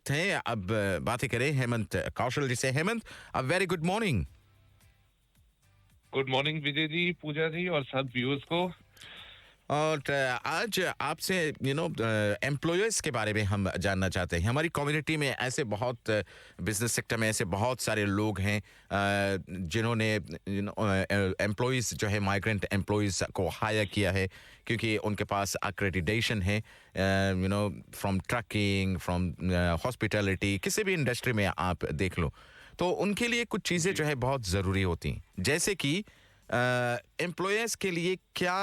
साथ हैं। अब बातें करें हेमंत कौशल जी से। Hemant, a very good morning. Good morning Vijay ji, Pooja ji और सब व्यूअर्स को। और आज आपसे एम्प्लॉयर्स के बारे में हम जानना चाहते हैं। हमारी कम्युनिटी में ऐसे बहुत बिजनेस सेक्टर में ऐसे बहुत सारे लोग हैं जिन्होंने एम्प्लॉयज़ जो है माइग्रेंट एम्प्लॉयज़ को हायर किया है क्योंकि उनके पास अक्रेडिटेशन है, फ्रॉम ट्रकिंग, फ्रॉम हॉस्पिटैलिटी, किसी भी इंडस्ट्री में आप देख लो, तो उनके लिए कुछ चीज़ें जी जो है बहुत ज़रूरी होती हैं, जैसे कि एम्प्लॉयर्स के लिए क्या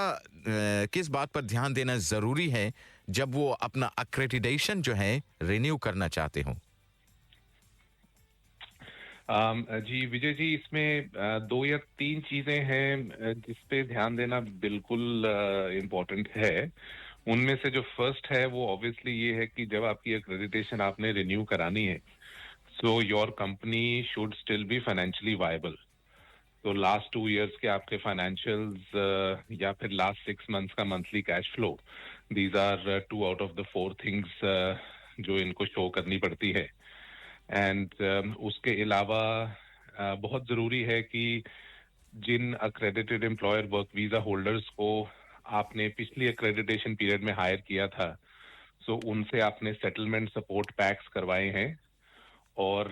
किस बात पर ध्यान देना ज़रूरी है जब वो अपना अक्रेडिटेशन जो है रिन्यू करना चाहते हो? जी विजय जी, इसमें दो या तीन चीजें हैं जिस पे ध्यान देना बिल्कुल इम्पोर्टेंट है। उनमें से जो फर्स्ट है वो ऑब्वियसली ये है कि जब आपकी एक्रेडिटेशन आपने रिन्यू करानी है, so your company should still be financially viable. तो लास्ट 2 इयर्स के आपके फाइनेंशियल्स या फिर लास्ट 6 मंथ्स का monthly cash flow, these are 2 out of the 4 things जो इनको शो करनी पड़ती है। एंड उसके अलावा बहुत ज़रूरी है कि जिन accredited employer work visa holders को आपने पिछली अक्रेडिटेशन पीरियड में हायर किया था, सो उनसे आपने सेटलमेंट सपोर्ट पैक्स करवाए हैं और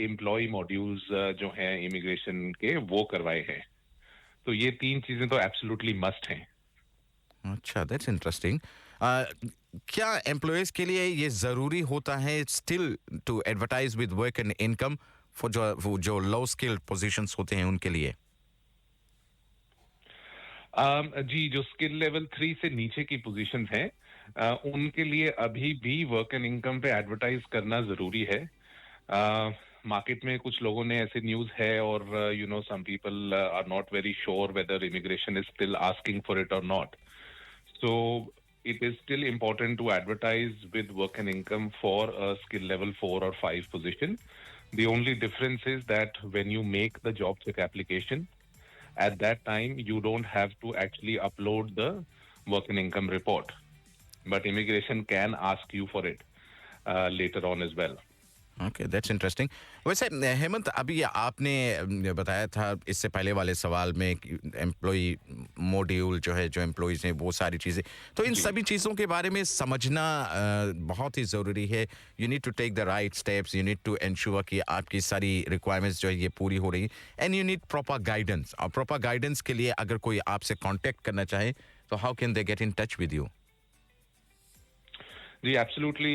एम्प्लॉय मॉड्यूल्स जो हैं इमिग्रेशन के वो करवाए हैं। तो ये तीन चीज़ें तो एब्सोल्युटली मस्ट हैं। अच्छा, दैट्स इंटरेस्टिंग। क्या एम्प्लॉयर्स के लिए ये ज़रूरी होता है still to advertise with work and income for जो लो स्किल्ड पोजीशंस होते हैं उनके लिए? जी, जो स्किल लेवल 3 से नीचे की पोजीशंस हैं, उनके लिए अभी भी वर्क एंड इनकम पे एडवर्टाइज करना जरूरी है। मार्केट में कुछ लोगों ने ऐसे न्यूज है और some people are not very sure whether immigration is still asking for it और not. So it is still important to advertise with work and income for a skill level 4 or 5 position. The only difference is that when you make the job check application, at that time you don't have to actually upload the work and income report. But immigration can ask you for it later on as well. Okay, that's interesting. वैसे हेमंत, अभी आपने बताया था इससे पहले वाले सवाल में कि एम्प्लॉय मॉड्यूल जो है, जो एम्प्लॉयज़ हैं, वो सारी चीज़ें, तो इन जी सभी चीज़ों के बारे में समझना बहुत ही ज़रूरी है। You need to take the right steps, you need to ensure कि आपकी सारी रिक्वायरमेंट्स जो है ये पूरी हो रही हैं, and you need proper guidance. और प्रॉपर गाइडेंस के लिए अगर कोई आपसे कॉन्टेक्ट करना चाहे तो how can they get in touch with you? Yeah, absolutely.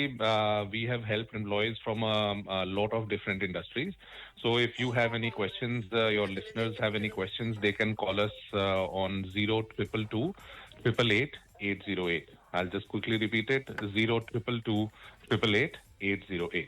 We have helped employees from a lot of different industries. So if you have any questions, your listeners have any questions, they can call us on 0222 888 808. I'll just quickly repeat it: 0222 888 808.